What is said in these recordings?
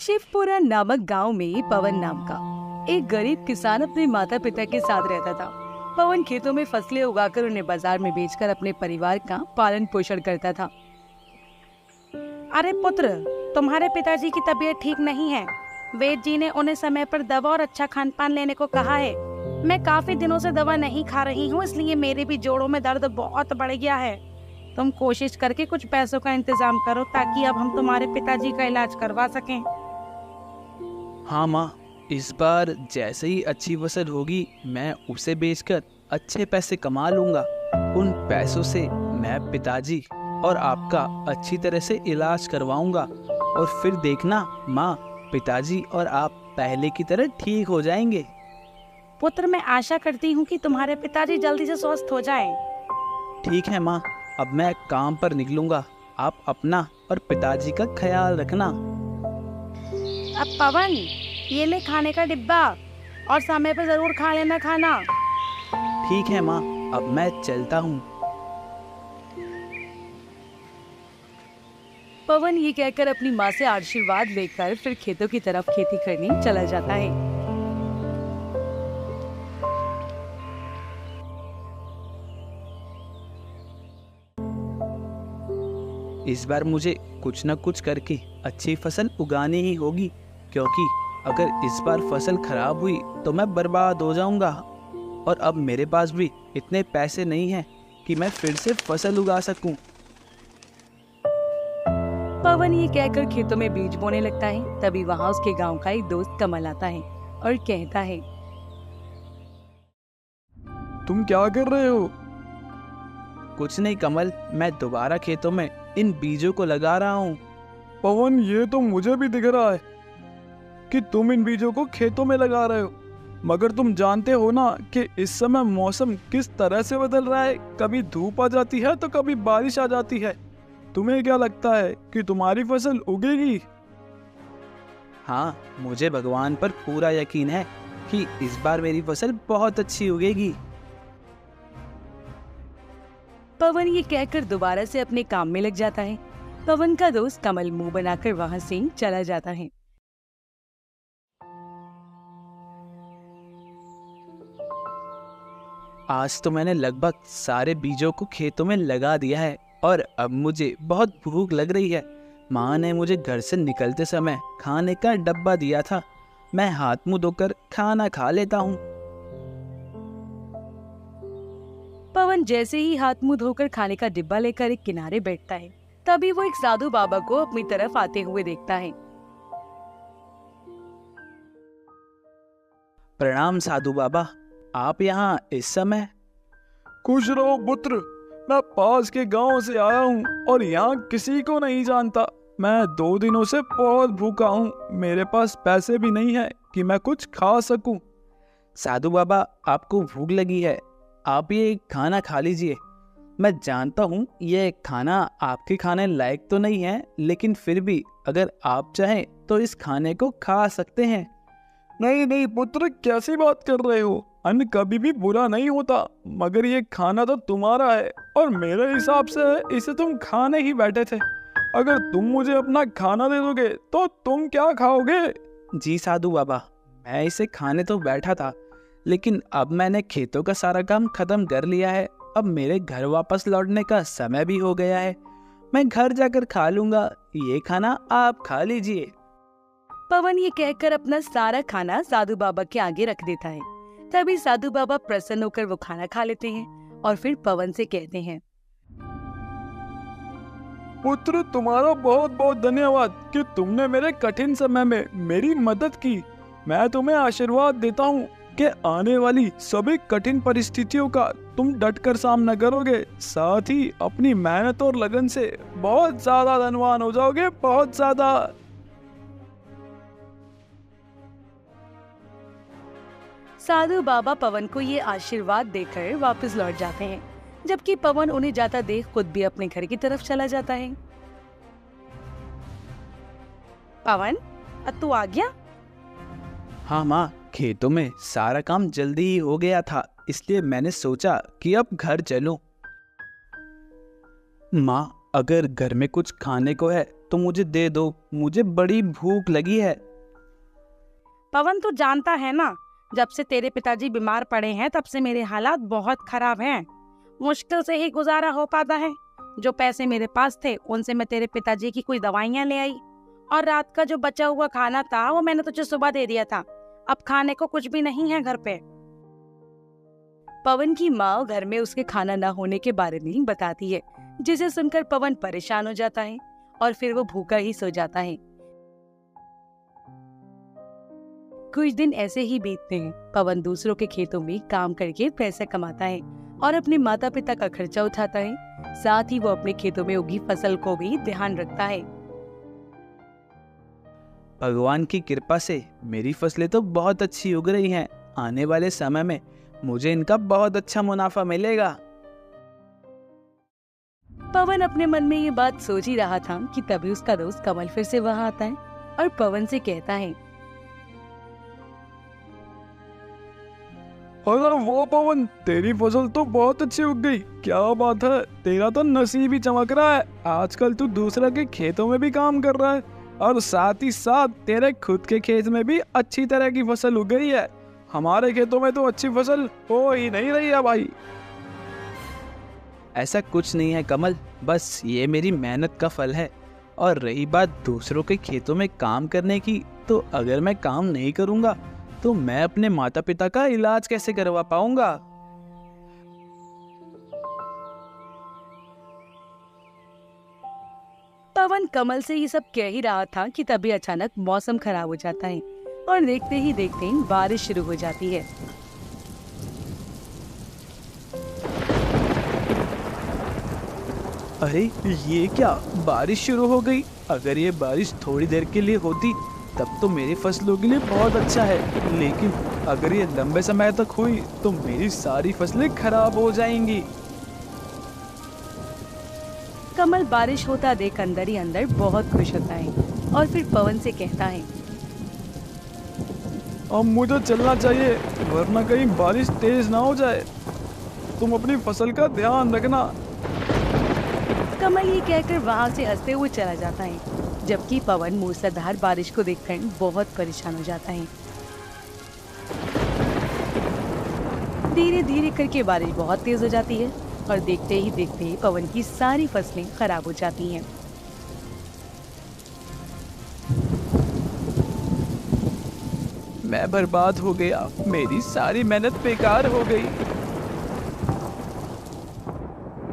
शिवपुरा नामक गांव में पवन नाम का एक गरीब किसान अपने माता पिता के साथ रहता था। पवन खेतों में फसलें उगाकर उन्हें बाजार में बेचकर अपने परिवार का पालन पोषण करता था। अरे पुत्र, तुम्हारे पिताजी की तबीयत ठीक नहीं है। वेद जी ने उन्हें समय पर दवा और अच्छा खान पान लेने को कहा है। मैं काफी दिनों से दवा नहीं खा रही हूँ, इसलिए मेरे भी जोड़ों में दर्द बहुत बढ़ गया है। तुम कोशिश करके कुछ पैसों का इंतजाम करो ताकि अब हम तुम्हारे पिताजी का इलाज करवा सकें। हाँ माँ, इस बार जैसे ही अच्छी फसल होगी मैं उसे बेचकर अच्छे पैसे कमा लूँगा। उन पैसों से मैं पिताजी और आपका अच्छी तरह से इलाज करवाऊँगा और फिर देखना माँ, पिताजी और आप पहले की तरह ठीक हो जाएंगे। पुत्र, मैं आशा करती हूँ कि तुम्हारे पिताजी जल्दी से स्वस्थ हो जाएं। ठीक है माँ, अब मैं काम पर निकलूँगा। आप अपना और पिताजी का ख्याल रखना। अब पवन, ये ले खाने का डिब्बा और समय पे जरूर खा लेना खाना। ठीक है माँ, अब मैं चलता हूँ। पवन ये कहकर अपनी माँ से आशीर्वाद लेकर फिर खेतों की तरफ खेती करने चला जाता है। इस बार मुझे कुछ न कुछ करके अच्छी फसल उगानी ही होगी, क्योंकि अगर इस बार फसल खराब हुई तो मैं बर्बाद हो जाऊंगा और अब मेरे पास भी इतने पैसे नहीं हैं कि मैं फिर से फसल उगा सकूं। पवन ये कहकर खेतों में बीज बोने लगता है। तभी वहाँ उसके गांव का एक दोस्त कमल आता है और कहता है, तुम क्या कर रहे हो? कुछ नहीं कमल, मैं दोबारा खेतों में इन बीजों को लगा रहा हूँ। पवन, ये तो मुझे भी दिख रहा है कि तुम इन बीजों को खेतों में लगा रहे हो, मगर तुम जानते हो ना कि इस समय मौसम किस तरह से बदल रहा है। कभी धूप आ जाती है तो कभी बारिश आ जाती है। तुम्हें क्या लगता है कि तुम्हारी फसल उगेगी? हाँ, मुझे भगवान पर पूरा यकीन है कि इस बार मेरी फसल बहुत अच्छी उगेगी। पवन ये कहकर दोबारा से अपने काम में लग जाता है। पवन का दोस्त कमल मुंह बनाकर वहाँ से चला जाता है। आज तो मैंने लगभग सारे बीजों को खेतों में लगा दिया है और अब मुझे बहुत भूख लग रही है। माँ ने मुझे घर से निकलते समय खाने का डब्बा दिया था। मैं हाथ मुंह धोकर खाना खा लेता हूँ। पवन जैसे ही हाथ मुंह धोकर खाने का डिब्बा लेकर एक किनारे बैठता है, तभी वो एक साधु बाबा को अपनी तरफ आते हुए देखता है। प्रणाम साधु बाबा, आप यहाँ इस समय? खुश रहो पुत्र, मैं पास के गांव से आया हूँ और यहाँ किसी को नहीं जानता। मैं 2 दिनों से बहुत भूखा हूँ। मेरे पास पैसे भी नहीं है कि मैं कुछ खा सकूं। साधु बाबा, आपको भूख लगी है, आप ये खाना खा लीजिए। मैं जानता हूँ ये खाना आपके खाने लायक तो नहीं है, लेकिन फिर भी अगर आप चाहें तो इस खाने को खा सकते हैं। नहीं नहीं पुत्र, कैसी बात कर रहे हो? अन्न कभी भी बुरा नहीं होता, मगर ये खाना तो तुम्हारा है और मेरे हिसाब से इसे तुम खाने ही बैठे थे। अगर तुम मुझे अपना खाना दे दोगे तो तुम क्या खाओगे? जी साधु बाबा, मैं इसे खाने तो बैठा था, लेकिन अब मैंने खेतों का सारा काम खत्म कर लिया है। अब मेरे घर वापस लौटने का समय भी हो गया है। मैं घर जाकर खा लूंगा। ये खाना आप खा लीजिए। पवन ये कहकर अपना सारा खाना साधु बाबा के आगे रख देता है। तभी साधु बाबा प्रसन्न होकर वो खाना खा लेते हैं और फिर पवन से कहते हैं, पुत्र, तुम्हारा बहुत बहुत धन्यवाद कि तुमने मेरे कठिन समय में मेरी मदद की। मैं तुम्हें आशीर्वाद देता हूँ कि आने वाली सभी कठिन परिस्थितियों का तुम डटकर सामना करोगे। साथ ही अपनी मेहनत और लगन से बहुत ज्यादा धनवान हो जाओगे, बहुत ज्यादा। साधु बाबा पवन को ये आशीर्वाद देकर वापस लौट जाते हैं, जबकि पवन उन्हें जाता देख खुद भी अपने घर की तरफ चला जाता है। पवन, अब तू आ गया? हाँ माँ, खेतों में सारा काम जल्दी ही हो गया था, इसलिए मैंने सोचा कि अब घर चलूं। माँ, अगर घर में कुछ खाने को है तो मुझे दे दो, मुझे बड़ी भूख लगी है। पवन, तू जानता है ना, जब से तेरे पिताजी बीमार पड़े हैं तब से मेरे हालात बहुत खराब हैं। मुश्किल से ही गुजारा हो पाता है। जो पैसे मेरे पास थे उनसे मैं तेरे पिताजी की कोई दवाइयाँ ले आई, और रात का जो बचा हुआ खाना था वो मैंने तुझे सुबह दे दिया था। अब खाने को कुछ भी नहीं है घर पे। पवन की माँ घर में उसके खाना ना होने के बारे में बताती है, जिसे सुनकर पवन परेशान हो जाता है और फिर वो भूखा ही सो जाता है। कुछ दिन ऐसे ही बीतते हैं। पवन दूसरों के खेतों में काम करके पैसे कमाता है और अपने माता पिता का खर्चा उठाता है। साथ ही वो अपने खेतों में उगी फसल को भी ध्यान रखता है। भगवान की कृपा से मेरी फसलें तो बहुत अच्छी उग रही हैं। आने वाले समय में मुझे इनका बहुत अच्छा मुनाफा मिलेगा। पवन अपने मन में ये बात सोच ही रहा था कि तभी उसका दोस्त कमल फिर से वहाँ आता है और पवन से कहता है, अरे वो पवन, तेरी फसल तो बहुत अच्छी उग गई। क्या बात है, तेरा तो नसीब ही चमक रहा है। आजकल तू दूसरे के खेतों में भी काम कर रहा है और साथ ही साथ तेरे खुद के खेत में भी अच्छी तरह की फसल उग गई है। हमारे खेतों में तो अच्छी फसल हो ही नहीं रही है भाई। ऐसा कुछ नहीं है कमल, बस ये मेरी मेहनत का फल है। और रही बात दूसरों के खेतों में काम करने की, तो अगर मैं काम नहीं करूँगा तो मैं अपने माता पिता का इलाज कैसे करवा पाऊंगा। पवन कमल से ये सब कह ही रहा था कि तभी अचानक मौसम खराब हो जाता है और देखते ही देखते बारिश शुरू हो जाती है। अरे ये क्या, बारिश शुरू हो गई। अगर ये बारिश थोड़ी देर के लिए होती तब तो मेरी फसलों के लिए बहुत अच्छा है, लेकिन अगर ये लंबे समय तक हुई तो मेरी सारी फसलें खराब हो जाएंगी। कमल बारिश होता देख अंदर ही अंदर बहुत खुश होता है और फिर पवन से कहता है, अब मुझे चलना चाहिए, वरना कहीं बारिश तेज ना हो जाए। तुम अपनी फसल का ध्यान रखना। कमल ये कहकर वहाँ से हंसते हुए चला जाता है, जबकि पवन मूसलाधार बारिश को देखकर बहुत परेशान हो जाता है। धीरे धीरे करके बारिश बहुत तेज हो जाती है और देखते ही देखते पवन की सारी फसलें खराब हो जाती हैं। मैं बर्बाद हो गया, मेरी सारी मेहनत बेकार हो गई।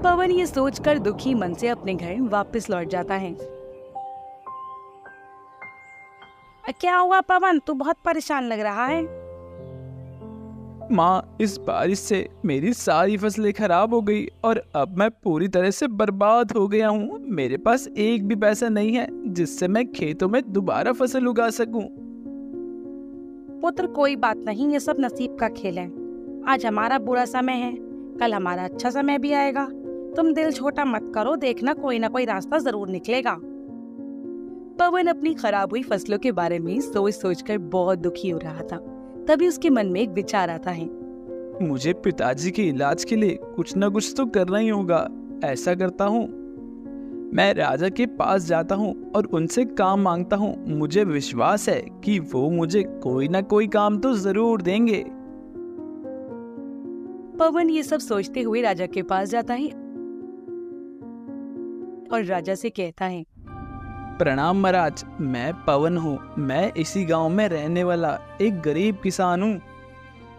पवन ये सोचकर दुखी मन से अपने घर वापस लौट जाता है। क्या हुआ पवन, तू बहुत परेशान लग रहा है। माँ, इस बारिश से मेरी सारी फसलें खराब हो गई और अब मैं पूरी तरह से बर्बाद हो गया हूँ। मेरे पास एक भी पैसा नहीं है जिससे मैं खेतों में दोबारा फसल उगा सकूं। पुत्र, कोई बात नहीं, ये सब नसीब का खेल है। आज हमारा बुरा समय है, कल हमारा अच्छा समय भी आएगा। तुम दिल छोटा मत करो, देखना कोई ना कोई रास्ता जरूर निकलेगा। पवन अपनी खराब हुई फसलों के बारे में सोच सोचकर बहुत दुखी हो रहा था। तभी उसके मन में एक विचार आता है, मुझे पिताजी के इलाज के लिए कुछ न कुछ तो करना ही होगा। ऐसा करता हूँ, मैं राजा के पास जाता हूँ और उनसे काम मांगता हूँ। मुझे विश्वास है कि वो मुझे कोई ना कोई काम तो जरूर देंगे। पवन ये सब सोचते हुए राजा के पास जाता है और राजा से कहता है, प्रणाम महाराज, मैं पवन हूँ। मैं इसी गांव में रहने वाला एक गरीब किसान हूँ।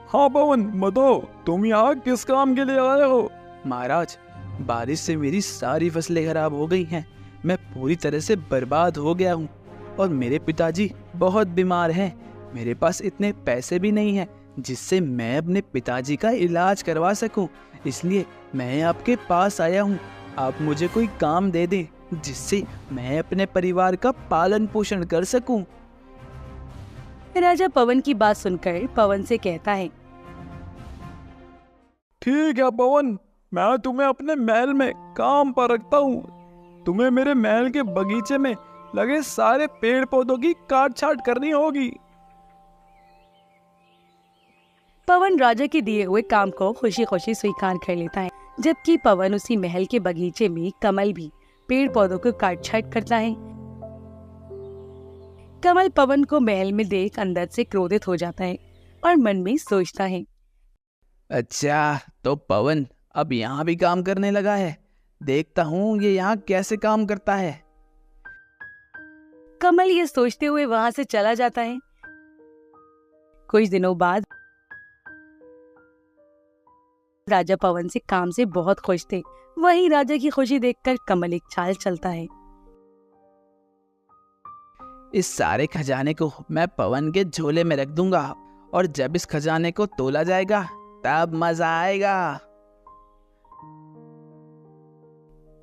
हाँ पवन, बताओ तुम यहाँ किस काम के लिए आए हो? महाराज, बारिश से मेरी सारी फसलें खराब हो गई हैं। मैं पूरी तरह से बर्बाद हो गया हूँ और मेरे पिताजी बहुत बीमार हैं। मेरे पास इतने पैसे भी नहीं हैं जिससे मैं अपने पिताजी का इलाज करवा सकूं। इसलिए मैं आपके पास आया हूँ। आप मुझे कोई काम दे दें जिससे मैं अपने परिवार का पालन पोषण कर सकूं। राजा पवन की बात सुनकर पवन से कहता है, ठीक है पवन, मैं तुम्हें अपने महल में काम पर रखता हूँ। तुम्हें मेरे महल के बगीचे में लगे सारे पेड़ पौधों की काट छाट करनी होगी। पवन राजा के दिए हुए काम को खुशी खुशी स्वीकार कर लेता है, जबकि पवन उसी महल के बगीचे में कमल भी पेड़ पौधों को काट छाट करता है। कमल पवन को महल में देख अंदर से क्रोधित हो जाता है और मन में सोचता है, अच्छा तो पवन अब यहाँ भी काम करने लगा है। देखता हूँ ये यहाँ कैसे काम करता है। कमल ये सोचते हुए वहां से चला जाता है। कुछ दिनों बाद राजा पवन से काम से बहुत खुश थे। वहीं राजा की खुशी देखकर कमल एक चाल चलता है। इस सारे खजाने को मैं पवन के झोले में रख दूंगा और जब इस खजाने को तोला जाएगा तब मजा आएगा।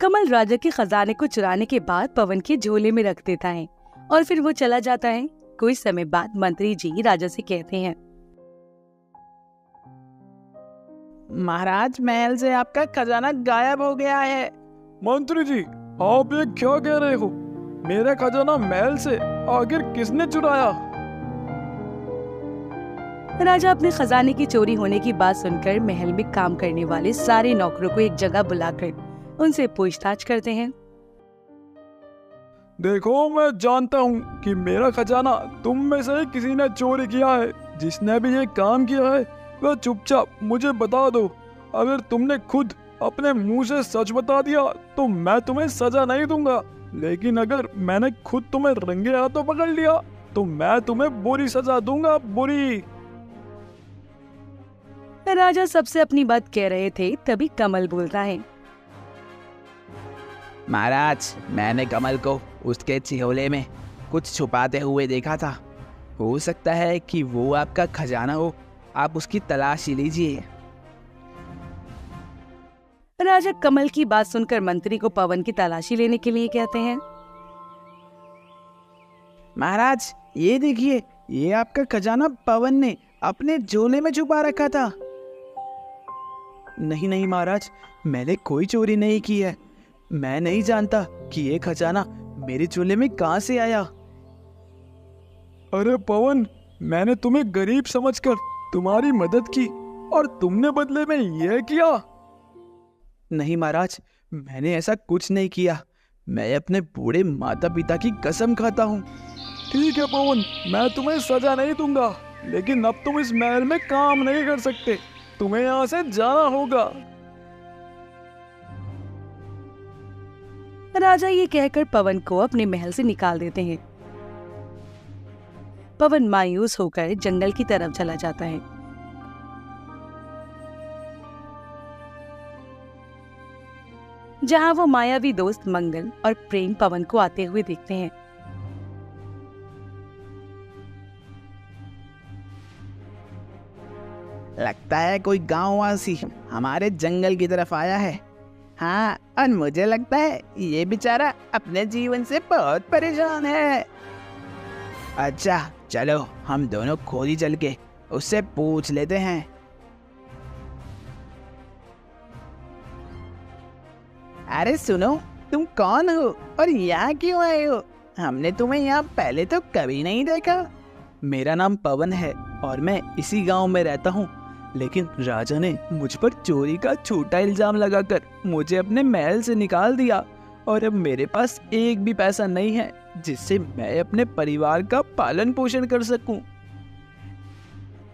कमल राजा के खजाने को चुराने के बाद पवन के झोले में रख देता है और फिर वो चला जाता है। कुछ समय बाद मंत्री जी राजा से कहते हैं, महाराज महल से आपका खजाना गायब हो गया है। मंत्री जी, आप ये क्या कह रहे हो? मेरा खजाना महल से आखिर किसने चुराया? राजा अपने खजाने की चोरी होने की बात सुनकर महल में काम करने वाले सारे नौकरों को एक जगह बुलाकर उनसे पूछताछ करते हैं। देखो, मैं जानता हूँ कि मेरा खजाना तुम में से किसी ने चोरी किया है। जिसने भी ये काम किया है वह चुपचाप मुझे बता दो। अगर तुमने खुद अपने मुंह से सच बता दिया तो मैं तुम्हें सजा नहीं दूंगा, लेकिन अगर मैंने खुद तुम्हें रंगे हाथों पकड़ लिया तो मैं तुम्हें बुरी सजा दूंगा, बुरी। राजा सबसे अपनी बात कह रहे थे, तभी कमल बोलता है, महाराज मैंने कमल को उसके झोले में कुछ छुपाते हुए देखा था। हो सकता है कि वो आपका खजाना हो। आप उसकी तलाश लीजिए। राजा कमल की बात सुनकर मंत्री को पवन की तलाशी लेने के लिए कहते हैं। महाराज ये देखिए, ये आपका खजाना पवन ने अपने झोले में छुपा रखा था। नहीं नहीं महाराज, मैंने कोई चोरी नहीं की है। मैं नहीं जानता कि ये खजाना मेरे झोले में कहां से आया। अरे पवन, मैंने तुम्हें गरीब समझकर तुम्हारी मदद की और तुमने बदले में यह किया। नहीं महाराज, मैंने ऐसा कुछ नहीं किया। मैं अपने बूढ़े माता पिता की कसम खाता हूँ। ठीक है पवन, मैं तुम्हें सजा नहीं दूंगा, लेकिन अब तुम इस महल में काम नहीं कर सकते। तुम्हें यहाँ से जाना होगा। राजा ये कहकर पवन को अपने महल से निकाल देते हैं। पवन मायूस होकर जंगल की तरफ चला जाता है। जहां वो मायावी दोस्त मंगल और प्रेम पवन को आते हुए देखते हैं। लगता है कोई गांववासी हमारे जंगल की तरफ आया है। हाँ, और मुझे लगता है ये बेचारा अपने जीवन से बहुत परेशान है। अच्छा चलो हम दोनों खोजी चल के उससे पूछ लेते हैं। अरे सुनो, तुम कौन हो और यहाँ क्यों आए हो? हमने तुम्हें यहाँ पहले तो कभी नहीं देखा। मेरा नाम पवन है और मैं इसी गांव में रहता हूँ, लेकिन राजा ने मुझ पर चोरी का छोटा इल्जाम लगाकर मुझे अपने महल से निकाल दिया और अब मेरे पास एक भी पैसा नहीं है जिससे मैं अपने परिवार का पालन पोषण कर सकूं।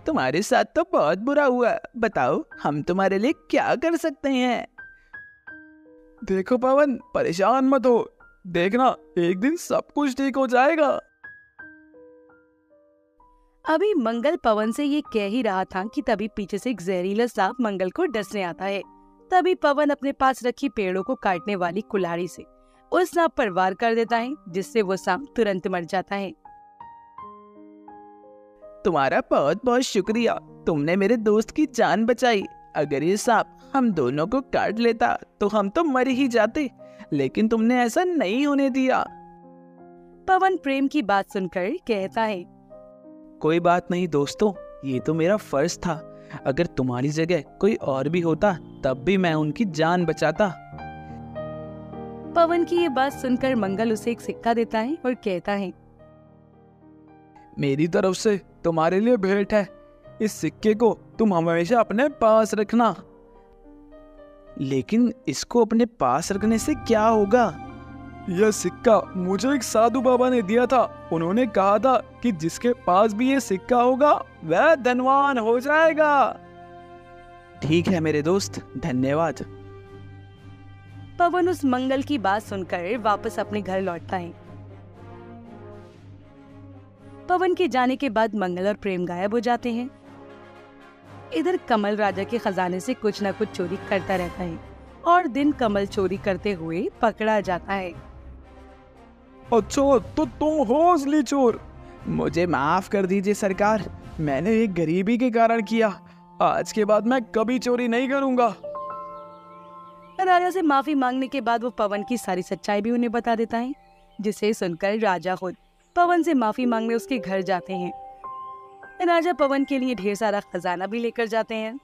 तुम्हारे साथ तो बहुत बुरा हुआ। बताओ हम तुम्हारे लिए क्या कर सकते हैं? देखो पवन, परेशान मत हो। देखना एक दिन सब कुछ ठीक हो जाएगा। अभी मंगल पवन से ये कह ही रहा था कि तभी पीछे से एक जहरीला सांप मंगल को डसने आता है। तभी पवन अपने पास रखी पेड़ों को काटने वाली कुल्हाड़ी से उस सांप पर वार कर देता है, जिससे वो सांप तुरंत मर जाता है। तुम्हारा बहुत बहुत शुक्रिया, तुमने मेरे दोस्त की जान बचाई। अगर ये सांप हम दोनों को काट लेता तो हम तो मर ही जाते, लेकिन तुमने ऐसा नहीं होने दिया। पवन प्रेम की बात सुनकर कहता है, कोई बात नहीं दोस्तों, ये तो मेरा फर्ज था। अगर तुम्हारी जगह कोई और भी होता तब भी मैं उनकी जान बचाता। पवन की ये बात सुनकर मंगल उसे एक सिक्का देता है और कहता है, मेरी तरफ से तुम्हारे लिए भेंट है। इस सिक्के को तुम हमेशा अपने पास रखना। लेकिन इसको अपने पास रखने से क्या होगा? यह सिक्का मुझे एक साधु बाबा ने दिया था। उन्होंने कहा था कि जिसके पास भी ये सिक्का होगा वह धनवान हो जाएगा। ठीक है मेरे दोस्त, धन्यवाद। पवन उस मंगल की बात सुनकर वापस अपने घर लौटता है। पवन के जाने के बाद मंगल और प्रेम गायब हो जाते हैं। इधर कमल राजा के खजाने से कुछ न कुछ चोरी करता रहता है और दिन कमल चोरी करते हुए पकड़ा जाता है। अच्छा, तो तुम हो असली चोर। मुझे माफ कर दीजिए सरकार, मैंने ये गरीबी के कारण किया। आज के बाद मैं कभी चोरी नहीं करूंगा। राजा से माफी मांगने के बाद वो पवन की सारी सच्चाई भी उन्हें बता देता है, जिसे सुनकर राजा खुद पवन से माफी मांगने उसके घर जाते हैं। राजा पवन के लिए ढेर सारा खजाना भी लेकर जाते हैं।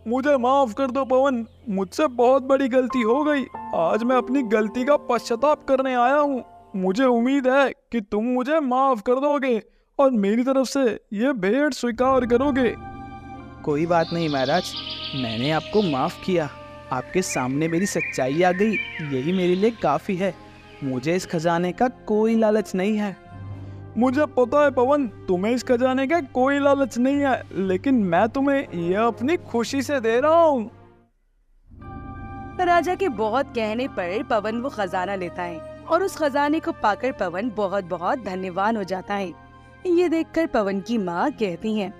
मुझे माफ कर दो पवन, मुझसे बहुत बड़ी गलती हो गई। आज मैं अपनी गलती का पश्चाताप करने आया हूँ। मुझे उम्मीद है कि तुम मुझे माफ कर दोगे और मेरी तरफ से ये भेंट स्वीकार करोगे। कोई बात नहीं महाराज, मैंने आपको माफ किया। आपके सामने मेरी सच्चाई आ गई, यही मेरे लिए काफी है। मुझे इस खजाने का कोई लालच नहीं है। मुझे पता है पवन, तुम्हें इस खजाने का कोई लालच नहीं है, लेकिन मैं तुम्हें यह अपनी खुशी से दे रहा हूँ। राजा के बहुत कहने पर पवन वो खजाना लेता है और उस खजाने को पाकर पवन बहुत बहुत धन्यवान हो जाता है। ये देखकर पवन की माँ कहती हैं,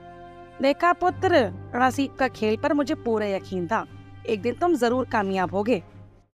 देखा पुत्र, नसीब का खेल पर मुझे पूरा यकीन था, एक दिन तुम जरूर कामयाब होगे।